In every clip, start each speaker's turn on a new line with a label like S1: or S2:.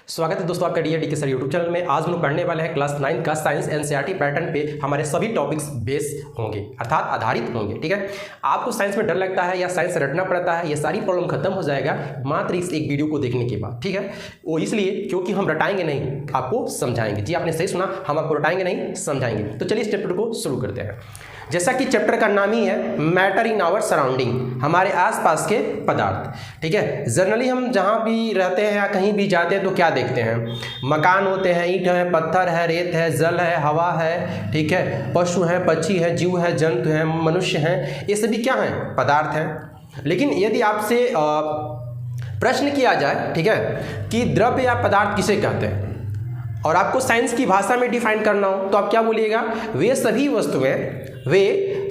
S1: स्वागत है दोस्तों आपका DAD के सर यूट्यूब चैनल में। आज हम लोग पढ़ने वाले हैं क्लास 9 का साइंस एनसीईआरटी पैटर्न पे हमारे सभी टॉपिक्स बेस होंगे अर्थात आधारित होंगे। ठीक है, आपको साइंस में डर लगता है या साइंस रटना पड़ता है, ये सारी प्रॉब्लम खत्म हो जाएगा मात्र इस एक वीडियो को देखने के बाद। ठीक है, वो इसलिए क्योंकि हम रटाएंगे नहीं, आपको समझाएंगे। जी आपने सही सुना, हम आपको रटाएंगे नहीं, समझाएंगे। तो चलिए इस चैप्टर को शुरू करते हैं। जैसा कि चैप्टर का नाम ही है मैटर इन आवर सराउंडिंग, हमारे आसपास के पदार्थ। ठीक है, जनरली हम जहाँ भी रहते हैं या कहीं भी जाते हैं तो क्या देखते हैं? मकान होते हैं, ईंट है, पत्थर है, रेत है, जल है, हवा है। ठीक है, पशु है, पक्षी है, जीव है, जंतु है, मनुष्य हैं, ये सभी क्या हैं? पदार्थ हैं। लेकिन यदि आपसे प्रश्न किया जाए, ठीक है, कि द्रव्य या पदार्थ किसे कहते हैं और आपको साइंस की भाषा में डिफाइन करना हो तो आप क्या बोलिएगा? वे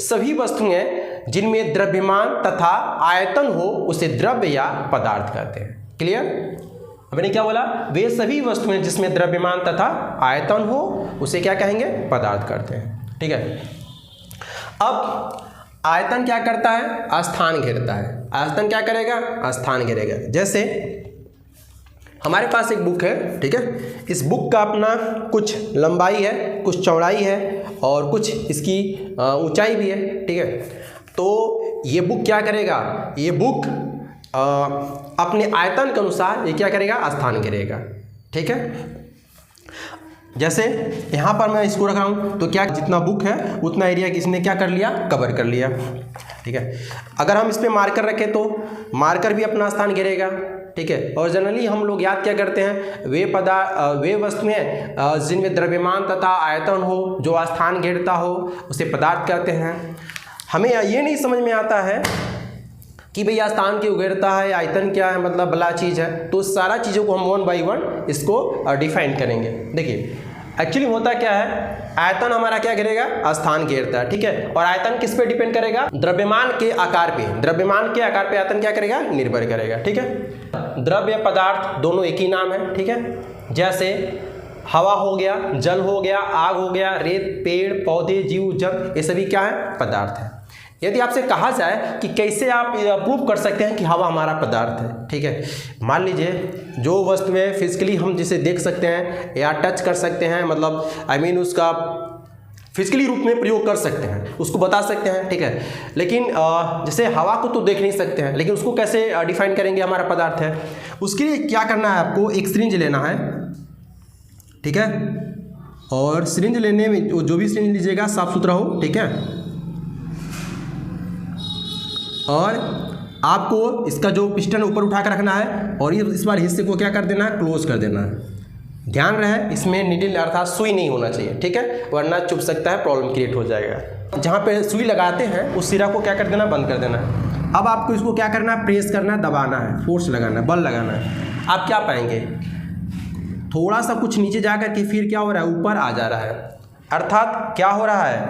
S1: सभी वस्तुएं जिनमें द्रव्यमान तथा आयतन हो उसे द्रव्य या पदार्थ कहते हैं। क्लियर? मैंने क्या बोला? वे सभी वस्तुएं जिसमें द्रव्यमान तथा आयतन हो उसे क्या कहेंगे? पदार्थ कहते हैं। ठीक है, अब आयतन क्या करता है? स्थान घेरता है। आयतन क्या करेगा? स्थान घेरेगा। जैसे हमारे पास एक बुक है, ठीक है, इस बुक का अपना कुछ लंबाई है, कुछ चौड़ाई है और कुछ इसकी ऊंचाई भी है। ठीक है, तो ये बुक क्या करेगा? ये बुक अपने आयतन के अनुसार ये क्या करेगा? स्थान घेरेगा। ठीक है, जैसे यहाँ पर मैं इसको रख रहा हूँ तो क्या जितना बुक है उतना एरिया इसने क्या कर लिया? कवर कर लिया। ठीक है, अगर हम इस पर मार्कर रखें तो मार्कर भी अपना स्थान घेरेगा। ठीक है, और जनरली हम लोग याद क्या करते हैं? वे वस्तुएं जिनमें द्रव्यमान तथा आयतन हो, जो स्थान घेरता हो उसे पदार्थ कहते हैं। हमें ये नहीं समझ में आता है कि भैया स्थान क्यों घेरता है, आयतन क्या है, मतलब बला चीज़ है। तो सारा चीज़ों को हम 1 बाई 1 इसको डिफाइन करेंगे। देखिए एक्चुअली होता क्या है, आयतन हमारा क्या घेरेगा? स्थान घेरता है। ठीक है, और आयतन किस पे डिपेंड करेगा? द्रव्यमान के आकार पे। द्रव्यमान के आकार पे आयतन क्या करेगा? निर्भर करेगा। ठीक है, द्रव्य पदार्थ दोनों एक ही नाम है। ठीक है, जैसे हवा हो गया, जल हो गया, आग हो गया, रेत, पेड़ पौधे, जीव जंतु, ये सभी क्या है? पदार्थ है। यदि आपसे कहा जाए कि कैसे आप प्रूव कर सकते हैं कि हवा हमारा पदार्थ है, ठीक है, मान लीजिए जो वस्तुएं फिजिकली हम जिसे देख सकते हैं या टच कर सकते हैं, मतलब उसका फिजिकली रूप में प्रयोग कर सकते हैं, उसको बता सकते हैं। ठीक है, लेकिन जैसे हवा को तो देख नहीं सकते हैं, लेकिन उसको कैसे डिफाइन करेंगे हमारा पदार्थ है? उसके लिए क्या करना है? आपको एक सिरिंज लेना है। ठीक है, और सिरिंज लेने में जो भी सिरिंज लीजिएगा साफ सुथरा हो। ठीक है, और आपको इसका जो पिस्टन ऊपर उठा कर रखना है और ये इस बार हिस्से को क्या कर देना है? क्लोज कर देना है। ध्यान रहे इसमें नीडल अर्थात सुई नहीं होना चाहिए। ठीक है, वरना चुभ सकता है, प्रॉब्लम क्रिएट हो जाएगा। जहाँ पे सुई लगाते हैं उस सिरा को क्या कर देना? बंद कर देना है। अब आपको इसको क्या करना है? प्रेस करना है, दबाना है, फोर्स लगाना है, बल लगाना है। आप क्या पाएंगे? थोड़ा सा कुछ नीचे जा कर के फिर क्या हो रहा है? ऊपर आ जा रहा है। अर्थात क्या हो रहा है?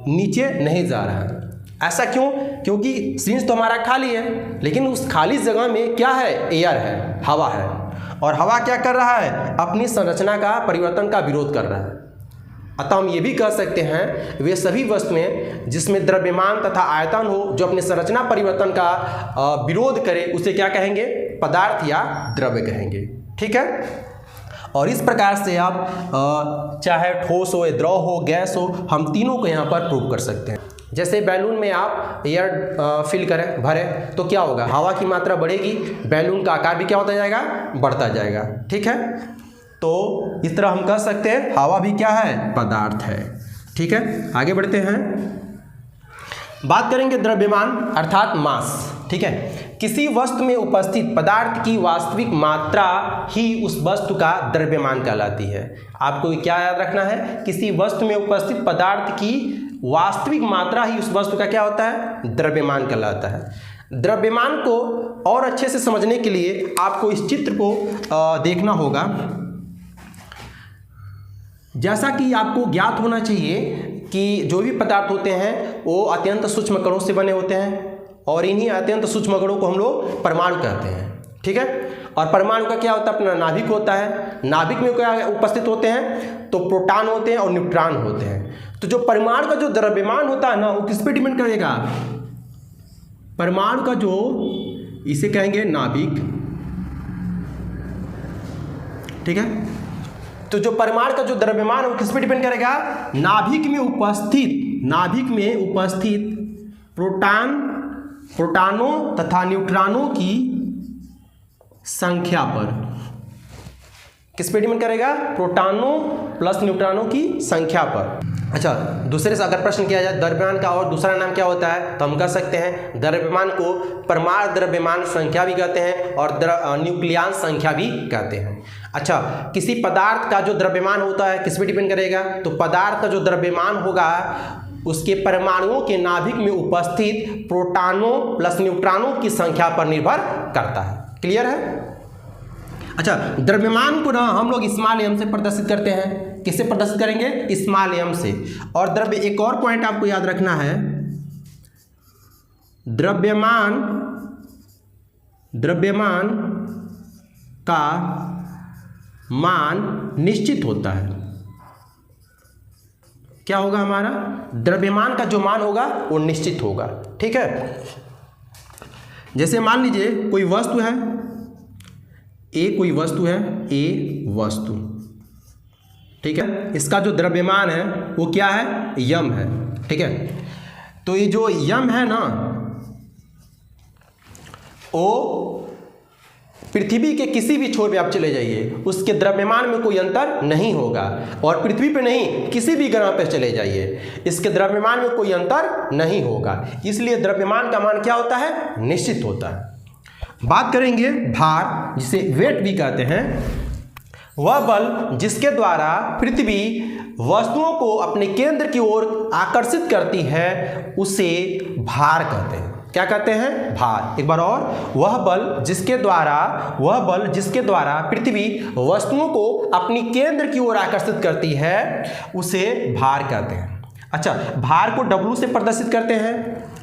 S1: नीचे नहीं जा रहा है। ऐसा क्यों? क्योंकि सिरिंज तो हमारा खाली है, लेकिन उस खाली जगह में क्या है? एयर है, हवा है। और हवा क्या कर रहा है? अपनी संरचना का परिवर्तन का विरोध कर रहा है। अतः हम ये भी कह सकते हैं वे सभी वस्तुएं जिसमें द्रव्यमान तथा आयतन हो, जो अपने संरचना परिवर्तन का विरोध करे, उसे क्या कहेंगे? पदार्थ या द्रव्य कहेंगे। ठीक है, और इस प्रकार से आप चाहे ठोस हो, द्रव हो, गैस हो, हम तीनों को यहाँ पर प्रूव कर सकते हैं। जैसे बैलून में आप एयर फिल करें, भरें, तो क्या होगा? हवा की मात्रा बढ़ेगी, बैलून का आकार भी क्या होता जाएगा? बढ़ता जाएगा। ठीक है, तो इस तरह हम कह सकते हैं हवा भी क्या है? पदार्थ है। ठीक है, आगे बढ़ते हैं, बात करेंगे द्रव्यमान अर्थात मास। ठीक है, किसी वस्तु में उपस्थित पदार्थ की वास्तविक मात्रा ही उस वस्तु का द्रव्यमान कहलाती है। आपको क्या याद रखना है? किसी वस्तु में उपस्थित पदार्थ की वास्तविक मात्रा ही उस वस्तु का क्या होता है? द्रव्यमान कहलाता है। द्रव्यमान को और अच्छे से समझने के लिए आपको इस चित्र को देखना होगा। जैसा कि आपको ज्ञात होना चाहिए कि जो भी पदार्थ होते हैं वो अत्यंत सूक्ष्म कणों से बने होते हैं और इन्हीं अत्यंत सूक्ष्म कणों को हम लोग परमाणु कहते हैं। ठीक है, और परमाणु का क्या होता है? अपना नाभिक होता है। नाभिक में क्या उपस्थित होते हैं? तो प्रोटॉन होते हैं और न्यूट्रॉन होते हैं। तो जो परमाणु का जो द्रव्यमान होता है ना, वो किस पे डिपेंड करेगा? परमाणु का जो, इसे कहेंगे नाभिक, ठीक है। तो जो परमाणु का जो द्रव्यमान है वो किस पे डिपेंड करेगा? नाभिक में उपस्थित प्रोटॉनों तथा न्यूट्रॉनों की संख्या पर। किस पे डिपेंड करेगा? प्रोटॉनों प्लस न्यूट्रॉनों की संख्या पर। अच्छा, दूसरे से अगर प्रश्न किया जाए द्रव्यमान का और दूसरा नाम क्या होता है, तो हम कह सकते हैं द्रव्यमान को परमाणु द्रव्यमान संख्या भी कहते हैं और न्यूक्लियन संख्या भी कहते हैं। अच्छा, किसी पदार्थ का जो द्रव्यमान होता है किस पे डिपेंड करेगा? तो पदार्थ का जो द्रव्यमान होगा उसके परमाणुओं के नाभिक में उपस्थित प्रोटॉनों प्लस न्यूट्रॉनों की संख्या पर निर्भर करता है। क्लियर है? अच्छा, द्रव्यमान को ना हम लोग स्मॉल एम से प्रदर्शित करते हैं। किससे प्रदर्शित करेंगे? स्मॉल एम से। और एक और पॉइंट आपको याद रखना है, द्रव्यमान का मान निश्चित होता है। क्या होगा हमारा? द्रव्यमान का जो मान होगा वो निश्चित होगा। ठीक है। जैसे मान लीजिए कोई वस्तु है ए वस्तु, ठीक है। इसका जो द्रव्यमान है वो क्या है? यम है। ठीक है। तो ये जो यम है ना, वो पृथ्वी के किसी भी छोर पे आप चले जाइए, उसके द्रव्यमान में कोई अंतर नहीं होगा। और पृथ्वी पे नहीं, किसी भी ग्रह पे चले जाइए, इसके द्रव्यमान में कोई अंतर नहीं होगा। इसलिए द्रव्यमान का मान क्या होता है? निश्चित होता है। बात करेंगे भार, जिसे वेट भी कहते हैं। वह बल जिसके द्वारा पृथ्वी वस्तुओं को अपने केंद्र की ओर आकर्षित करती है उसे भार कहते हैं। क्या कहते हैं? भार। एक बार और, वह बल जिसके द्वारा पृथ्वी वस्तुओं को अपनी केंद्र की ओर आकर्षित करती है उसे भार कहते हैं। अच्छा, भार को W से प्रदर्शित करते हैं।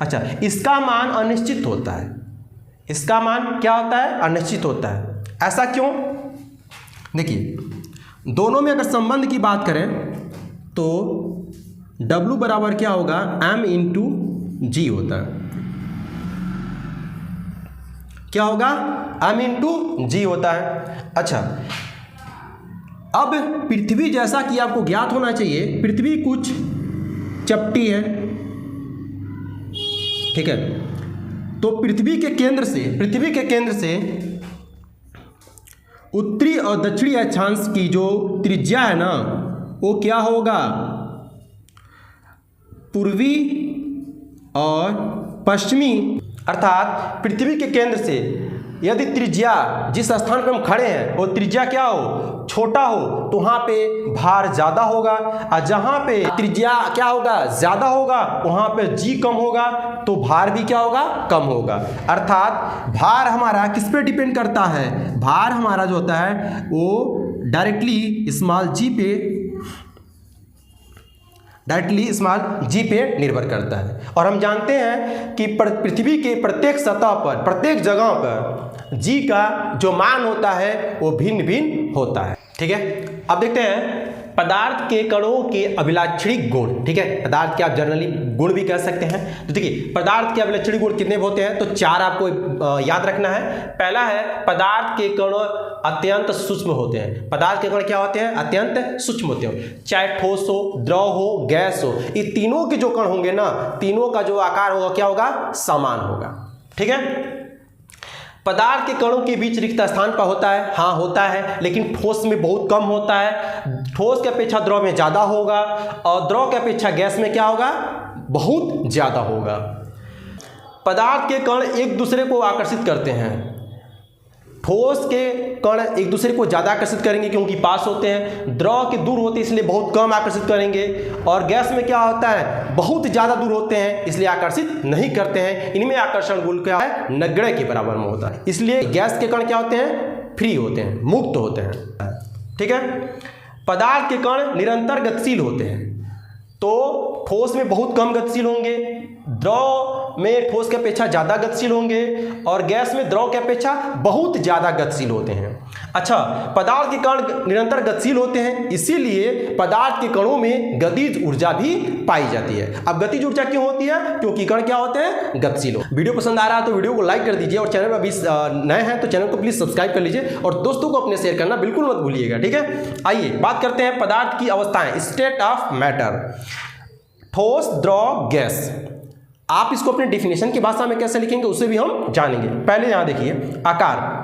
S1: अच्छा, इसका मान अनिश्चित होता है। इसका मान क्या होता है? अनिश्चित होता है। ऐसा क्यों? देखिए, दोनों में अगर संबंध की बात करें तो W बराबर क्या होगा? M इंटू G होता है। क्या होगा? M इंटू G होता है। अच्छा, अब पृथ्वी, जैसा कि आपको ज्ञात होना चाहिए, पृथ्वी कुछ चपटी है। ठीक है। तो पृथ्वी के केंद्र से उत्तरी और दक्षिणी अक्षांश की जो त्रिज्या है ना, वो क्या होगा? पूर्वी और पश्चिमी, अर्थात पृथ्वी के केंद्र से यदि त्रिज्या, जिस स्थान पर हम खड़े हैं वो त्रिज्या क्या हो? छोटा हो, तो वहाँ पे भार ज़्यादा होगा। और जहाँ पे त्रिज्या क्या होगा? ज़्यादा होगा, वहाँ पे G कम होगा, तो भार भी क्या होगा? कम होगा। अर्थात भार हमारा किस पे डिपेंड करता है? भार हमारा जो होता है वो डायरेक्टली स्मॉल जी पे निर्भर करता है। और हम जानते हैं कि पृथ्वी के प्रत्येक सतह पर, प्रत्येक जगह पर जी का जो मान होता है वो भिन्न भिन्न होता है। ठीक है। अब देखते हैं पदार्थ के कणों के अभिलाक्षणिक गुण। ठीक है, पदार्थ के आप जनरली गुण भी कह सकते हैं। तो देखिए, पदार्थ के अभिलाक्षणिक गुण कितने होते हैं? तो 4 आपको याद रखना है। पहला है पदार्थ के कण अत्यंत सूक्ष्म होते हैं। पदार्थ के कण क्या होते हैं? अत्यंत सूक्ष्म होते हैं। चाहे ठोस हो, द्रव हो, गैस हो, ये तीनों के जो कण होंगे ना, तीनों का जो आकार होगा क्या होगा? समान होगा। ठीक है। पदार्थ के कणों के बीच रिक्त स्थान पर होता है, हाँ होता है, लेकिन ठोस में बहुत कम होता है। ठोस के अपेक्षा द्रव में ज़्यादा होगा और द्रव के अपेक्षा गैस में क्या होगा? बहुत ज़्यादा होगा। पदार्थ के कण एक दूसरे को आकर्षित करते हैं। ठोस के कण एक दूसरे को ज़्यादा आकर्षित करेंगे क्योंकि पास होते हैं, द्रव के दूर होते हैं इसलिए बहुत कम आकर्षित करेंगे, और गैस में क्या होता है? बहुत ज़्यादा दूर होते हैं इसलिए आकर्षित नहीं करते हैं। इनमें आकर्षण गुण क्या है? नगण्य के बराबर में होता है। इसलिए गैस के कण क्या होते हैं? फ्री होते हैं, मुक्त होते हैं। ठीक है। पदार्थ के कण निरंतर गतिशील होते हैं, तो ठोस में बहुत कम गतिशील होंगे, द्रव में ठोस के अपेक्षा ज़्यादा गतिशील होंगे, और गैस में द्रव के अपेक्षा बहुत ज़्यादा गतिशील होते हैं। अच्छा, पदार्थ के कण निरंतर गतिशील होते हैं, इसीलिए पदार्थ के कणों में गतिज ऊर्जा भी पाई जाती है। अब गतिज ऊर्जा क्यों होती है? क्योंकि कण क्या होते हैं? गतिशील। वीडियो पसंद आ रहा है तो वीडियो को लाइक कर दीजिए, और चैनल पर अभी नए हैं तो चैनल को प्लीज सब्सक्राइब कर लीजिए, और दोस्तों को अपने शेयर करना बिल्कुल मत भूलिएगा, ठीक है। आइए बात करते हैं पदार्थ की अवस्थाएं, स्टेट ऑफ मैटर। ठोस, द्रव, गैस। आप इसको अपने डिफिनेशन की भाषा में कैसे लिखेंगे उसे भी हम जानेंगे। पहले यहां देखिए, आकार।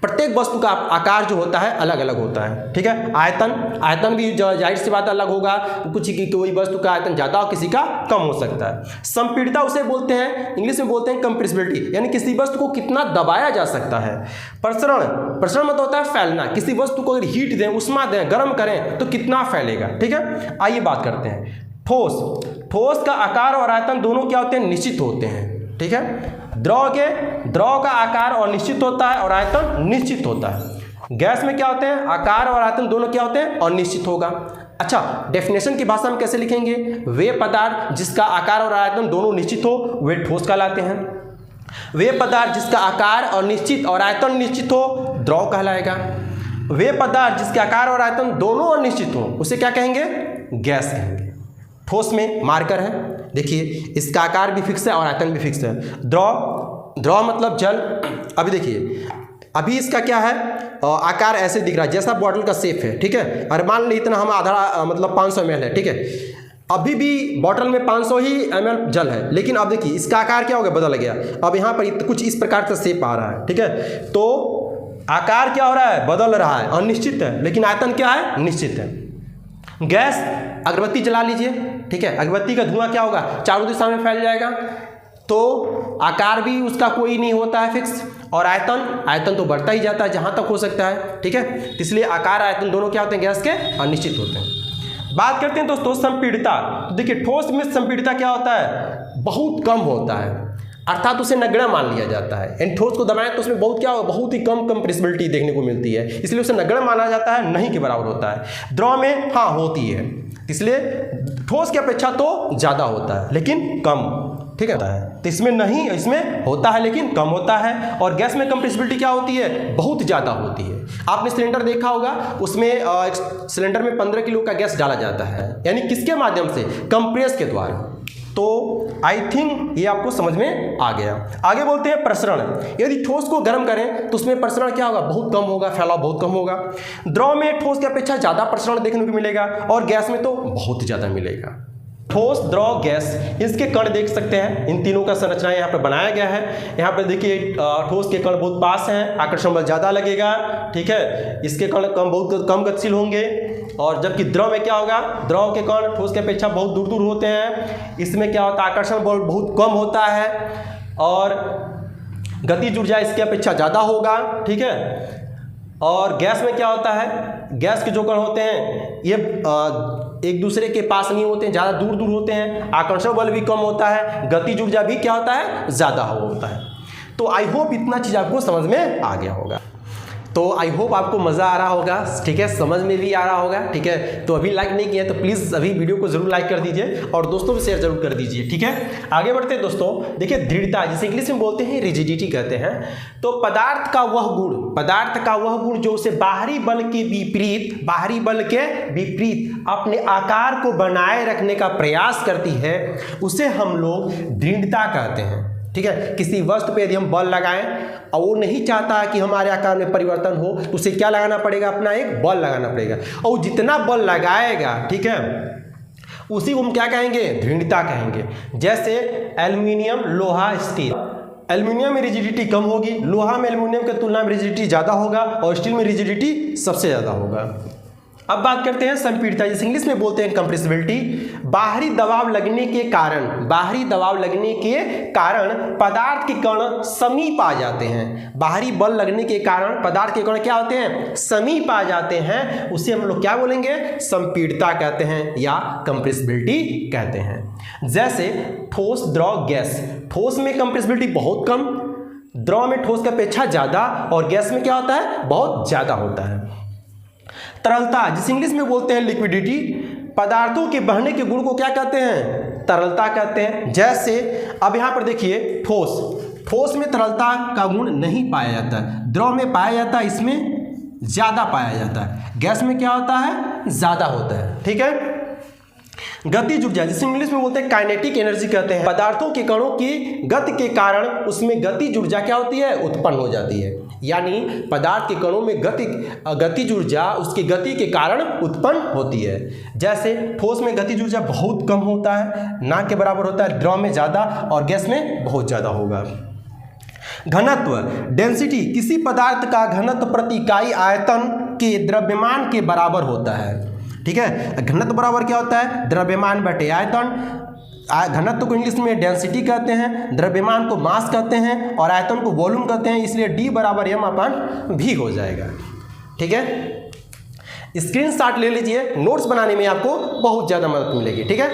S1: प्रत्येक वस्तु का आकार जो होता है अलग अलग होता है, ठीक है। आयतन भी जाहिर सी बात अलग होगा, कुछ की कोई वस्तु का आयतन ज्यादा और किसी का कम हो सकता है। संपीड़ितता उसे बोलते हैं, इंग्लिश में बोलते हैं कंप्रेसिबिलिटी, यानी किसी वस्तु को कितना दबाया जा सकता है। प्रसरण मतलब होता है फैलना, किसी वस्तु को अगर हीट दें, उष्मा दें, गर्म करें तो कितना फैलेगा, ठीक है। आइए बात करते हैं ठोस का आकार और आयतन दोनों क्या होते हैं? निश्चित होते हैं, ठीक है। द्रव का आकार और निश्चित होता है और आयतन निश्चित होता है। गैस में क्या होते हैं? आकार और आयतन दोनों क्या होते हैं? अनिश्चित होगा। अच्छा, डेफिनेशन की भाषा में कैसे लिखेंगे? वे पदार्थ जिसका आकार और आयतन दोनों निश्चित हो वे ठोस कहलाते हैं। वे पदार्थ जिसका आकार और निश्चित और आयतन निश्चित हो द्रव कहलाएगा। वे पदार्थ जिसके आकार और आयतन दोनों अनिश्चित हो उसे क्या कहेंगे? गैस कहेंगे। ठोस में मार्कर है, देखिए इसका आकार भी फिक्स है और आयतन भी फिक्स है। द्रव मतलब जल। अभी देखिए, अभी इसका क्या है? आकार ऐसे दिख रहा है जैसा बॉटल का शेप है, ठीक है। और मान ली इतना हम आधा मतलब 500 ml है, ठीक है। अभी भी बॉटल में 500 ही ml जल है, लेकिन अब देखिए इसका आकार क्या हो गया? बदल गया। अब यहाँ पर कुछ इस प्रकार का शेप आ रहा है, ठीक है। तो आकार क्या हो रहा है? बदल रहा है, अनिश्चित है, लेकिन आयतन क्या है? निश्चित है। गैस, अगरबत्ती जला लीजिए, ठीक है। अगरबत्ती का धुआं क्या होगा? चारों दिशा में फैल जाएगा, तो आकार भी उसका कोई नहीं होता है फिक्स, और आयतन तो बढ़ता ही जाता है जहां तक हो सकता है, ठीक है। इसलिए आकार आयतन दोनों क्या होते हैं? गैस के अनिश्चित होते हैं। बात करते हैं दोस्तों संपीड़ितता। तो देखिए ठोस में संपीड़ितता क्या होता है? बहुत कम होता है, अर्थात उसे नगण्य मान लिया जाता है। यानी ठोस को दबाएं तो उसमें बहुत ही कम कंप्रेसिबिलिटी देखने को मिलती है, इसलिए उसे नगण्य माना जाता है, नहीं के बराबर होता है। द्रव में हाँ होती है, इसलिए ठोस की अपेक्षा तो ज़्यादा होता है लेकिन कम, ठीक है। तो इसमें नहीं, इसमें होता है लेकिन कम होता है। और गैस में कंप्रेसिबिलिटी क्या होती है? बहुत ज़्यादा होती है। आपने सिलेंडर देखा होगा, उसमें सिलेंडर में 15 किलो का गैस डाला जाता है, यानी किसके माध्यम से? कंप्रेस के द्वारा। तो आई थिंक ये आपको समझ में आ गया। आगे बोलते हैं प्रसरण। यदि ठोस को गर्म करें तो उसमें प्रसरण क्या होगा? बहुत कम होगा, फैलाव बहुत कम होगा। द्रव में ठोस की अपेक्षा ज़्यादा प्रसरण देखने को मिलेगा, और गैस में तो बहुत ज़्यादा मिलेगा। ठोस, द्रव, गैस, इसके कण देख सकते हैं, इन तीनों का संरचना यहाँ पर बनाया गया है। यहाँ पर देखिए ठोस के कण बहुत पास हैं, आकर्षण बल ज़्यादा लगेगा, ठीक है। इसके कण बहुत कम गतिशील होंगे, और जबकि द्रव में क्या होगा? द्रव के कण ठोस की अपेक्षा बहुत दूर दूर होते हैं, इसमें क्या होता है? आकर्षण बल बहुत कम होता है, और गतिज ऊर्जा इसकी अपेक्षा ज़्यादा होगा, ठीक है। और गैस में क्या होता है? गैस के जो कण होते हैं ये एक दूसरे के पास नहीं होते हैं, ज़्यादा दूर दूर होते हैं, आकर्षण बल भी कम होता है, गतिज ऊर्जा भी क्या होता है? ज़्यादा होता है। तो आई होप इतना चीज़ आपको समझ में आ गया होगा। तो आई होप आपको मज़ा आ रहा होगा, ठीक है, समझ में भी आ रहा होगा, ठीक है। तो अभी लाइक नहीं किया तो प्लीज़ अभी वीडियो को जरूर लाइक कर दीजिए और दोस्तों को शेयर जरूर कर दीजिए, ठीक है। आगे बढ़ते हैं दोस्तों, देखिए दृढ़ता, जिसे इंग्लिश में बोलते हैं रिजिडिटी कहते हैं। तो पदार्थ का वह गुण जो उसे बाहरी बल के विपरीत अपने आकार को बनाए रखने का प्रयास करती है, उसे हम लोग दृढ़ता कहते हैं, ठीक है। किसी वस्तु पे यदि हम बल लगाएं और वो नहीं चाहता कि हमारे आकार में परिवर्तन हो, तो उसे क्या लगाना पड़ेगा? अपना एक बल लगाना पड़ेगा, और जितना बल लगाएगा, ठीक है, उसी को हम क्या कहेंगे? दृढ़ता कहेंगे। जैसे एल्यूमिनियम, लोहा, स्टील। एल्यूमिनियम में रिजिडिटी कम होगी, लोहा में एल्यूमिनियम की तुलना में रिजिडिटी ज़्यादा होगा, और स्टील में रिजिडिटी सबसे ज़्यादा होगा। अब बात करते हैं संपीड़ितता, जिसे इंग्लिश में बोलते हैं कंप्रेसिबिलिटी। बाहरी दबाव लगने के कारण पदार्थ के कण समीप आ जाते हैं। बाहरी बल लगने के कारण पदार्थ के कण क्या होते हैं? समीप आ जाते हैं। उसे हम लोग क्या बोलेंगे? संपीड़ितता कहते हैं या कंप्रेसिबिलिटी कहते हैं। जैसे ठोस, द्रव, गैस। ठोस में कंप्रेसिबिलिटी बहुत कम, द्रव में ठोस की अपेक्षा ज़्यादा, और गैस में क्या होता है? बहुत ज़्यादा होता है। तरलता, जिसे इंग्लिश में बोलते हैं लिक्विडिटी। पदार्थों के बहने के गुण को क्या कहते हैं? तरलता कहते हैं। जैसे अब यहाँ पर देखिए ठोस में तरलता का गुण नहीं पाया जाता है, द्रव में पाया जाता है, इसमें ज़्यादा पाया जाता है, गैस में क्या होता है, ज़्यादा होता है। ठीक है। गतिज ऊर्जा, जिसे इंग्लिश में बोलते हैं काइनेटिक एनर्जी कहते हैं, पदार्थों के कणों की गति के कारण उसमें गतिज ऊर्जा क्या होती है, उत्पन्न हो जाती है। यानी पदार्थ के कणों में गतिज ऊर्जा उसकी गति के कारण उत्पन्न होती है। जैसे ठोस में गतिज ऊर्जा बहुत कम होता है, ना के बराबर होता है, द्रव में ज़्यादा और गैस में बहुत ज़्यादा होगा। घनत्व, डेंसिटी, किसी पदार्थ का घनत्व प्रति इकाई आयतन के द्रव्यमान के बराबर होता है। ठीक है। घनत्व बराबर क्या होता है, द्रव्यमान बटे आयतन। घनत्व को इंग्लिश में डेंसिटी कहते हैं, द्रव्यमान को मास कहते हैं और आयतन को वॉल्यूम कहते हैं, इसलिए D बराबर m/v हो जाएगा। ठीक है। स्क्रीनशॉट ले लीजिए, नोट्स बनाने में आपको बहुत ज़्यादा मदद मिलेगी। ठीक है।